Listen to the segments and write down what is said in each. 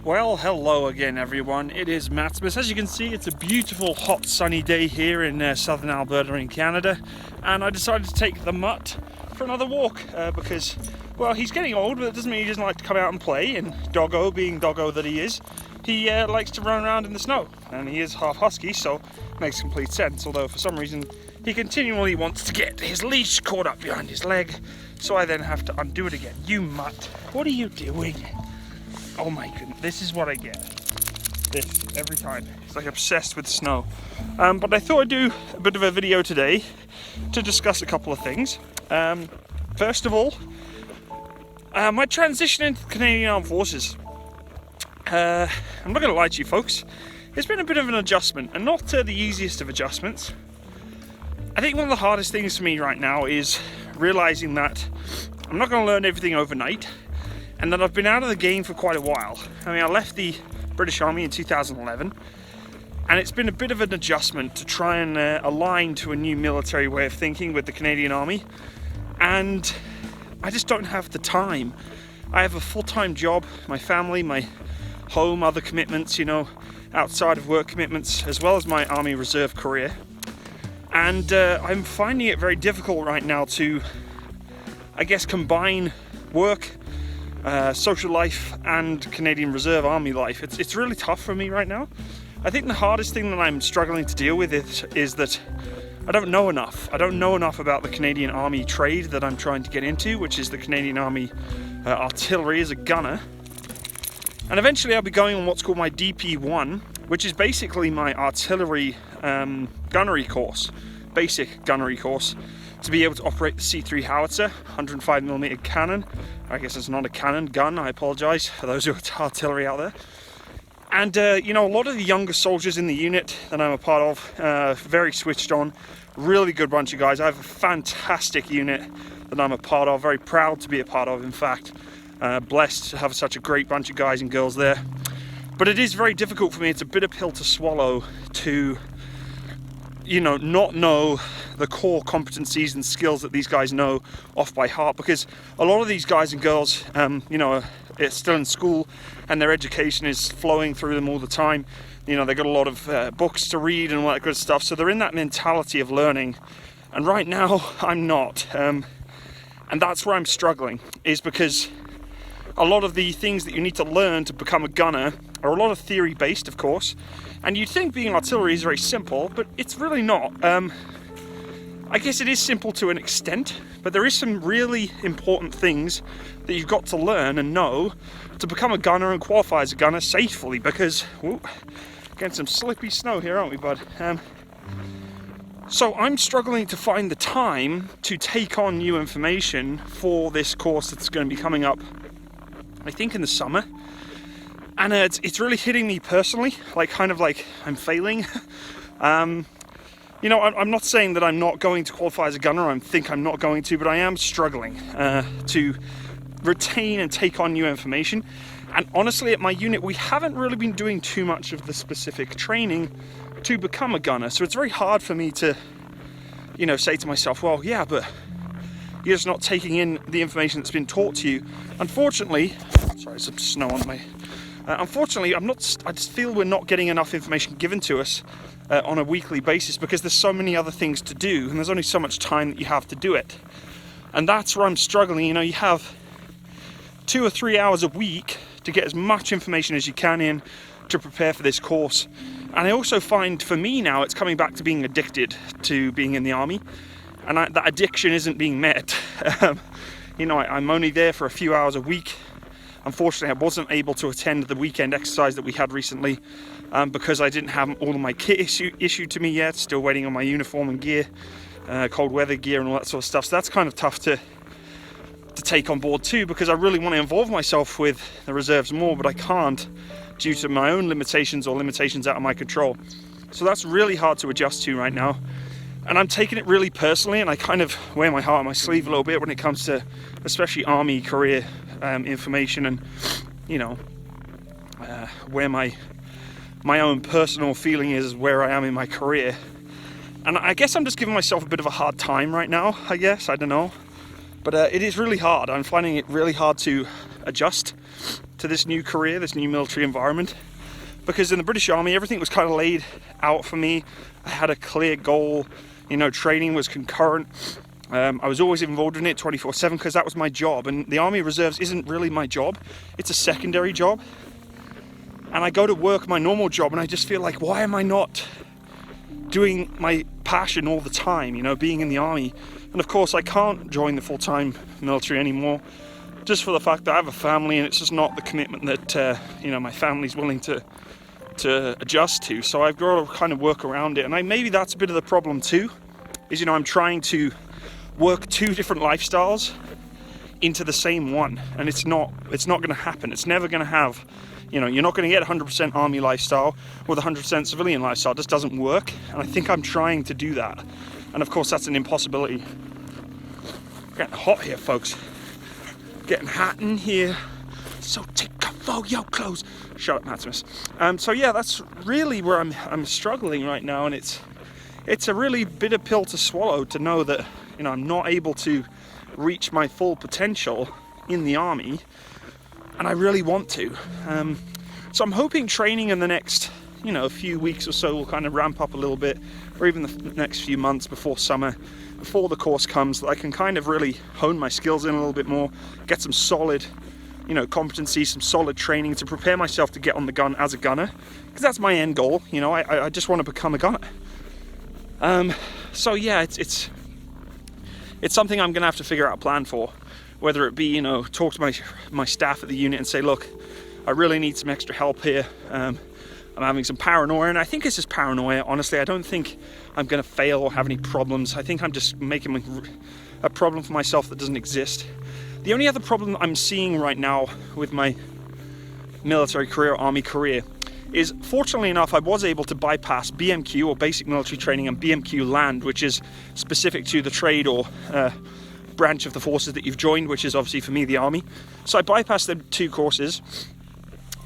Well, hello again everyone, it is Matsimus. As you can see, it's a beautiful hot sunny day here in southern Alberta in Canada, and I decided to take the mutt for another walk because, well, he's getting old, but it doesn't mean he doesn't like to come out and play, and Doggo, being Doggo that he is, he likes to run around in the snow, and he is half husky, so it makes complete sense, although for some reason he continually wants to get his leash caught up behind his leg, so I then have to undo it again. You mutt, what are you doing? Oh my goodness, this is what I get. This, every time. It's like obsessed with snow. But I thought I'd do a bit of a video today to discuss a couple of things. First of all, my transition into the Canadian Armed Forces. I'm not going to lie to you folks, it's been a bit of an adjustment, and not the easiest of adjustments. I think one of the hardest things for me right now is realizing that I'm not going to learn everything overnight, and that I've been out of the game for quite a while. I mean, I left the British Army in 2011, and it's been a bit of an adjustment to try and align to a new military way of thinking with the Canadian Army, and I just don't have the time. I have a full-time job, my family, my home, other commitments, you know, outside of work commitments, as well as my Army Reserve career, and I'm finding it very difficult right now to, I guess, combine work, social life and Canadian Reserve Army life. It's really tough for me right now. I think the hardest thing that I'm struggling to deal with is that I don't know enough. I don't know enough about the Canadian Army trade that I'm trying to get into, which is the Canadian Army artillery as a gunner. And eventually I'll be going on what's called my DP1, which is basically my artillery gunnery course, basic gunnery course, to be able to operate the C3 howitzer, 105mm cannon. I guess it's not a cannon, gun, I apologise for those who are artillery out there. And you know, a lot of the younger soldiers in the unit that I'm a part of, very switched on, really good bunch of guys. I have a fantastic unit that I'm a part of, very proud to be a part of, in fact. Blessed to have such a great bunch of guys and girls there. But it is very difficult for me, it's a bitter pill to swallow to, you know, not know the core competencies and skills that these guys know off by heart, because a lot of these guys and girls, you know, are still in school and their education is flowing through them all the time. You know, they've got a lot of books to read and all that good stuff, so they're in that mentality of learning. And right now, I'm not. And that's where I'm struggling, is because a lot of the things that you need to learn to become a gunner are a lot of theory based, of course, and you'd think being artillery is very simple, but it's really not. I guess it is simple to an extent, but there is some really important things that you've got to learn and know to become a gunner and qualify as a gunner safely, because getting some slippy snow here, aren't we, bud? So I'm struggling to find the time to take on new information for this course that's going to be coming up, I think, in the summer. And it's really hitting me personally, like kind of like I'm failing. You know, I'm not saying that I'm not going to qualify as a gunner, I think I'm not going to, but I am struggling to retain and take on new information. And honestly, at my unit, we haven't really been doing too much of the specific training to become a gunner. So it's very hard for me to, you know, say to myself, well, yeah, but you're just not taking in the information that's been taught to you. Unfortunately, sorry, some snow on me. Unfortunately, I just feel we're not getting enough information given to us on a weekly basis, because there's so many other things to do and there's only so much time that you have to do it. And that's where I'm struggling. You know, you have 2 or 3 hours a week to get as much information as you can in to prepare for this course. And I also find, for me now, it's coming back to being addicted to being in the army, and that addiction isn't being met. You know, I'm only there for a few hours a week. Unfortunately, I wasn't able to attend the weekend exercise that we had recently because I didn't have all of my kit issued to me yet. Still waiting on my uniform and gear, cold weather gear and all that sort of stuff. So that's kind of tough to take on board too, because I really want to involve myself with the reserves more, but I can't due to my own limitations or limitations out of my control. So that's really hard to adjust to right now. And I'm taking it really personally, and I kind of wear my heart on my sleeve a little bit when it comes to especially Army career information, and, you know, where my own personal feeling is where I am in my career. And I guess I'm just giving myself a bit of a hard time right now, I guess, I don't know. But it is really hard. I'm finding it really hard to adjust to this new career, this new military environment. Because in the British Army, everything was kind of laid out for me. I had a clear goal, you know, training was concurrent. I was always involved in it 24/7 because that was my job. And the Army Reserves isn't really my job, it's a secondary job. And I go to work my normal job and I just feel like, why am I not doing my passion all the time, you know, being in the Army? And of course I can't join the full-time military anymore, just for the fact that I have a family and it's just not the commitment that, you know, my family's willing to adjust to. So I've got to kind of work around it. And maybe that's a bit of the problem too, is, you know, I'm trying to work two different lifestyles into the same one, and it's not going to happen. It's never going to have, you know, you're not going to get 100% Army lifestyle with 100% civilian lifestyle. It just doesn't work, and I think I'm trying to do that. And of course that's an impossibility. Getting hot here, folks. Getting hot in here. So take off all your clothes. Shut up, Matsimus. So yeah, that's really where I'm struggling right now, and it's a really bitter pill to swallow to know that, you know, I'm not able to reach my full potential in the Army, and I really want to. So I'm hoping training in the next, you know, a few weeks or so will kind of ramp up a little bit, or even the next few months before summer, before the course comes, that I can kind of really hone my skills in a little bit more, get some solid, you know, competency, some solid training to prepare myself to get on the gun as a gunner, because that's my end goal. You know, I just want to become a gunner. So yeah, it's something I'm going to have to figure out a plan for, whether it be, you know, talk to my staff at the unit and say, look, I really need some extra help here. I'm having some paranoia, and I think it's just paranoia, honestly. I don't think I'm going to fail or have any problems. I think I'm just making a problem for myself that doesn't exist. The only other problem I'm seeing right now with my military career, Army career, is, fortunately enough, I was able to bypass BMQ, or basic military training, and BMQ land, which is specific to the trade or branch of the forces that you've joined, which is obviously for me the Army. So I bypassed them two courses,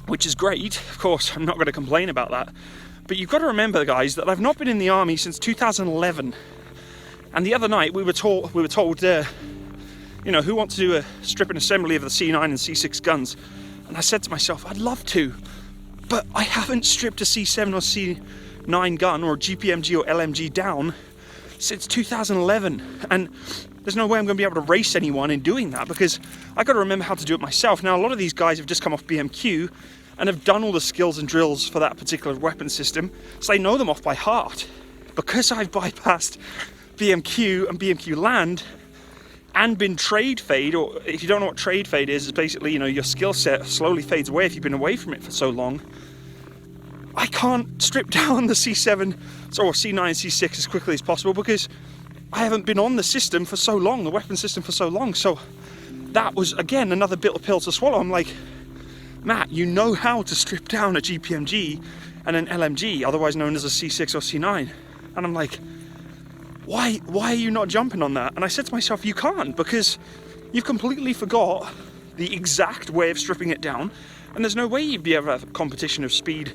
which is great. Of course, I'm not going to complain about that. But you've got to remember, guys, that I've not been in the Army since 2011. And the other night we were told, you know, who wants to do a stripping assembly of the C9 and C6 guns? And I said to myself, I'd love to, but I haven't stripped a C7 or C9 gun or GPMG or LMG down since 2011. And there's no way I'm going to be able to race anyone in doing that, because I got to remember how to do it myself. Now, a lot of these guys have just come off BMQ and have done all the skills and drills for that particular weapon system, so they know them off by heart. Because I've bypassed BMQ and BMQ land and been trade fade, or if you don't know what trade fade is, it's basically, you know, your skill set slowly fades away if you've been away from it for so long. I can't strip down the C7 or C9, C6 as quickly as possible because I haven't been on the system for so long, the weapon system for so long. So that was, again, another bitter pill to swallow. I'm like, Matt, you know how to strip down a GPMG and an LMG, otherwise known as a C6 or C9. And I'm like, why are you not jumping on that? And I said to myself, you can't, because you've completely forgot the exact way of stripping it down, and there's no way you'd be able to have a competition of speed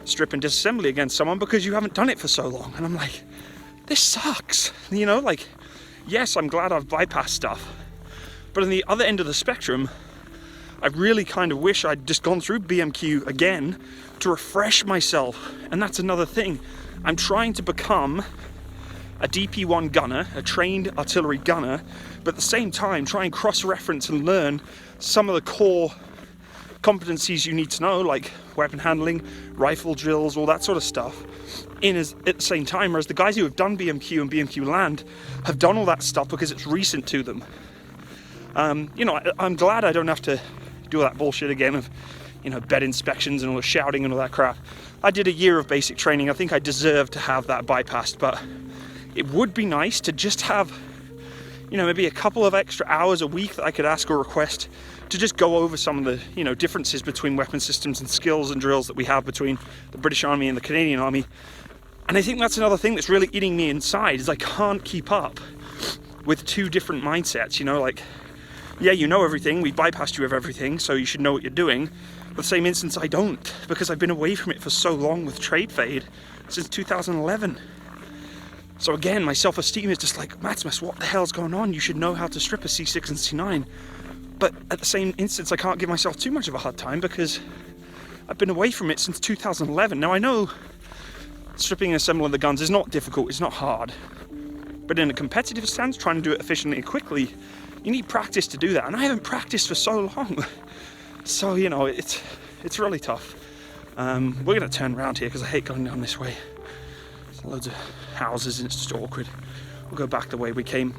strip and disassembly against someone because you haven't done it for so long. And I'm like, this sucks, you know, like, yes, I'm glad I've bypassed stuff, but on the other end of the spectrum, I really kind of wish I'd just gone through BMQ again to refresh myself. And that's another thing. I'm trying to become a DP1 gunner, a trained artillery gunner, but at the same time try and cross-reference and learn some of the core competencies you need to know, like weapon handling, rifle drills, all that sort of stuff, at the same time, whereas the guys who have done BMQ and BMQ land have done all that stuff because it's recent to them. You know, I'm glad I don't have to do all that bullshit again of, you know, bed inspections and all the shouting and all that crap. I did a year of basic training. I think I deserve to have that bypassed, but it would be nice to just have, you know, maybe a couple of extra hours a week that I could ask or request to just go over some of the, you know, differences between weapon systems and skills and drills that we have between the British Army and the Canadian Army. And I think that's another thing that's really eating me inside, is I can't keep up with two different mindsets, you know, like, yeah, you know everything, we bypassed you of everything, so you should know what you're doing. But the same instance, I don't, because I've been away from it for so long with trade fade, since 2011. So again, my self-esteem is just like, Matsimus, what the hell's going on? You should know how to strip a C6 and C9. But at the same instance, I can't give myself too much of a hard time because I've been away from it since 2011. Now I know stripping and assembling the guns is not difficult, it's not hard. But in a competitive stance, trying to do it efficiently and quickly, you need practice to do that. And I haven't practiced for so long. So, you know, it's really tough. We're going to turn around here because I hate going down this way. There's loads of houses and it's just awkward. We'll go back the way we came.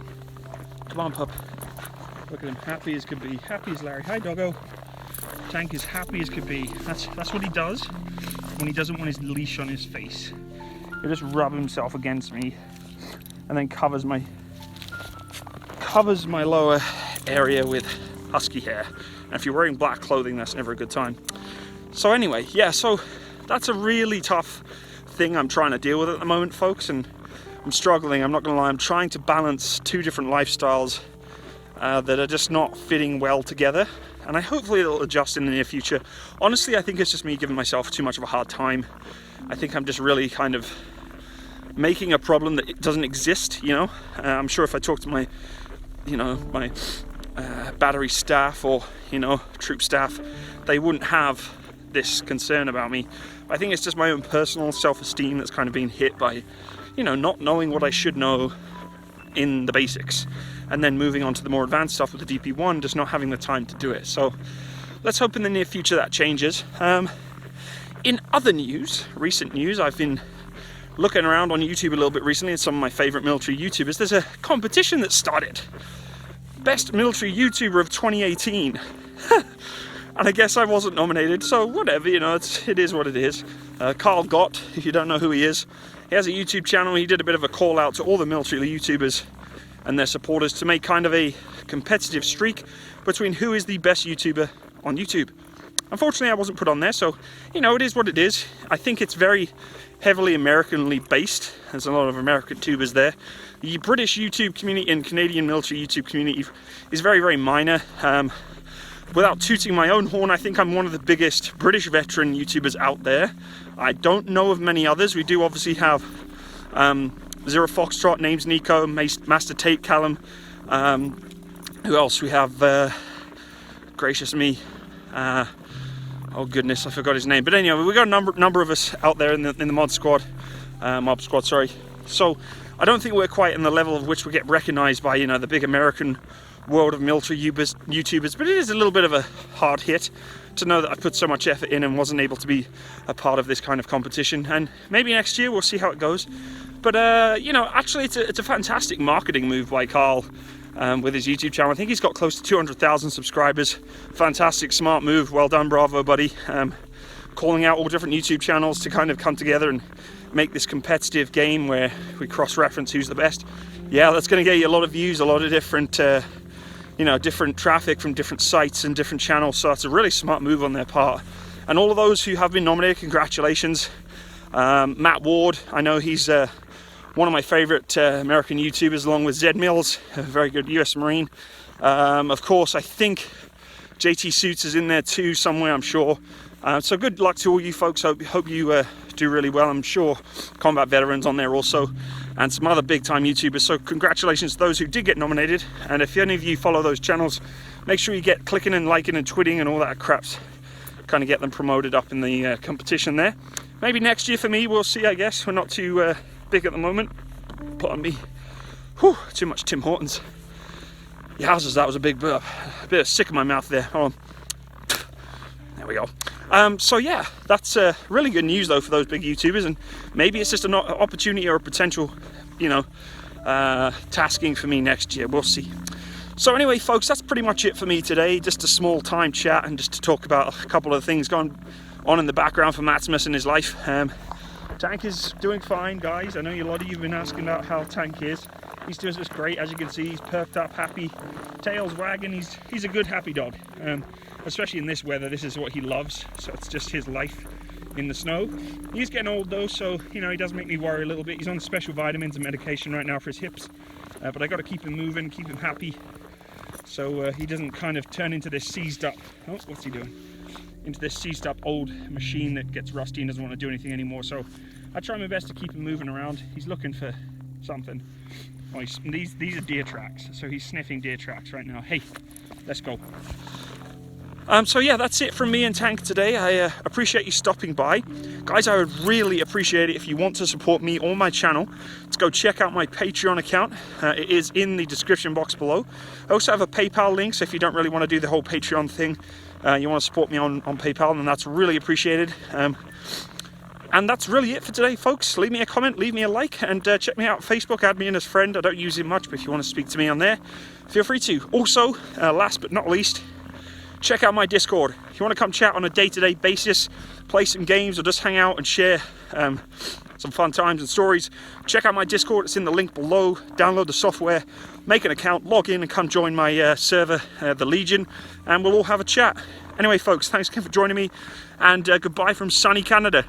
Come on, pup. Look at him, happy as could be. Happy as Larry. Hi, doggo. Tank is happy as could be. That's what he does when he doesn't want his leash on his face. He'll just rub himself against me and then covers my lower area with husky hair. And if you're wearing black clothing, that's never a good time. So anyway, yeah, so that's a really tough thing I'm trying to deal with at the moment, folks, and I'm struggling, I'm not gonna lie. I'm trying to balance two different lifestyles that are just not fitting well together, and hopefully it'll adjust in the near future. Honestly, I think it's just me giving myself too much of a hard time. I think I'm just really kind of making a problem that doesn't exist, you know. I'm sure if I talk to my battery staff or, you know, troop staff, they wouldn't have this concern about me. I think it's just my own personal self-esteem that's kind of being hit by, you know, not knowing what I should know in the basics, and then moving on to the more advanced stuff with the DP1, just not having the time to do it. So let's hope in the near future that changes. In other news, recent news, I've been looking around on YouTube a little bit recently at some of my favorite military YouTubers. There's a competition that started. Best military YouTuber of 2018. And I guess I wasn't nominated, so whatever, you know, it is what it is. Carl Gott, if you don't know who he is, he has a YouTube channel. He did a bit of a call out to all the military YouTubers and their supporters to make kind of a competitive streak between who is the best YouTuber on YouTube. Unfortunately, I wasn't put on there, so, you know, it is what it is. I think it's very heavily Americanly based. There's a lot of American tubers there. The British YouTube community and Canadian military YouTube community is very, very minor. Without tooting my own horn, I think I'm one of the biggest British veteran YouTubers out there. I don't know of many others. We do obviously have Zero Foxtrot, Name's Nico, Master Tate Callum. Who else? We have, gracious me, oh goodness, I forgot his name. But anyway, we got a number of us out there in the mob squad, sorry. So I don't think we're quite in the level of which we get recognized by, you know, the big American world of military YouTubers, but it is a little bit of a hard hit to know that I put so much effort in and wasn't able to be a part of this kind of competition. And maybe next year we'll see how it goes. But you know, actually it's a fantastic marketing move by Carl with his YouTube channel. I think he's got close to 200,000 subscribers. Fantastic, smart move. Well done, bravo, buddy. Calling out all different YouTube channels to kind of come together and make this competitive game where we cross-reference who's the best. Yeah, that's going to get you a lot of views, a lot of different you know, different traffic from different sites and different channels. So it's a really smart move on their part. And all of those who have been nominated, congratulations. Matt Ward, I know he's one of my favorite American YouTubers, along with Zed Mills, a very good US Marine. Of course, I think JT Suits is in there too somewhere, I'm sure. So good luck to all you folks. Hope you do really well. I'm sure Combat Veterans on there also, and some other big time YouTubers. So congratulations to those who did get nominated. And if any of you follow those channels, make sure you get clicking and liking and tweeting and all that craps. Kind of get them promoted up in the competition there. Maybe next year for me, we'll see, I guess. We're not too big at the moment. Pardon me. Whew, too much Tim Hortons. Yowzers, that was a big burp. A bit of sick in my mouth there. Hold on. There we go. So yeah, that's really good news though for those big YouTubers, and maybe it's just an opportunity or a potential, you know, tasking for me next year. We'll see. So anyway, folks, that's pretty much it for me today. Just a small time chat and just to talk about a couple of things going on in the background for Matsimus in his life. Tank is doing fine, guys. I know a lot of you have been asking about how Tank is. He's doing just great, as you can see. He's perked up, happy, tails wagging. He's a good, happy dog. Especially in this weather, this is what he loves. So it's just his life in the snow. He's getting old though, so you know, he does make me worry a little bit. He's on special vitamins and medication right now for his hips, but I got to keep him moving, keep him happy, so he doesn't kind of turn into this seized up. Oh, what's he doing? Into this seized up old machine that gets rusty and doesn't want to do anything anymore. So I try my best to keep him moving around. He's looking for something. Oh, these are deer tracks, so he's sniffing deer tracks right now. Hey, Let's go. So yeah, that's it from me and Tank today. I appreciate you stopping by. Guys, I would really appreciate it if you want to support me or my channel to go check out my Patreon account. It is in the description box below. I also have a PayPal link, so if you don't really want to do the whole Patreon thing, you want to support me on PayPal, then that's really appreciated. And that's really it for today, folks. Leave me a comment, leave me a like, and check me out on Facebook, add me in as friend. I don't use it much, but if you want to speak to me on there, feel free to. Also, last but not least, check out my Discord. If you want to come chat on a day-to-day basis, play some games, or just hang out and share some fun times and stories, check out my Discord. It's in the link below. Download the software, make an account, log in, and come join my server, the Legion, and we'll all have a chat. Anyway, folks, thanks again for joining me, and goodbye from sunny Canada.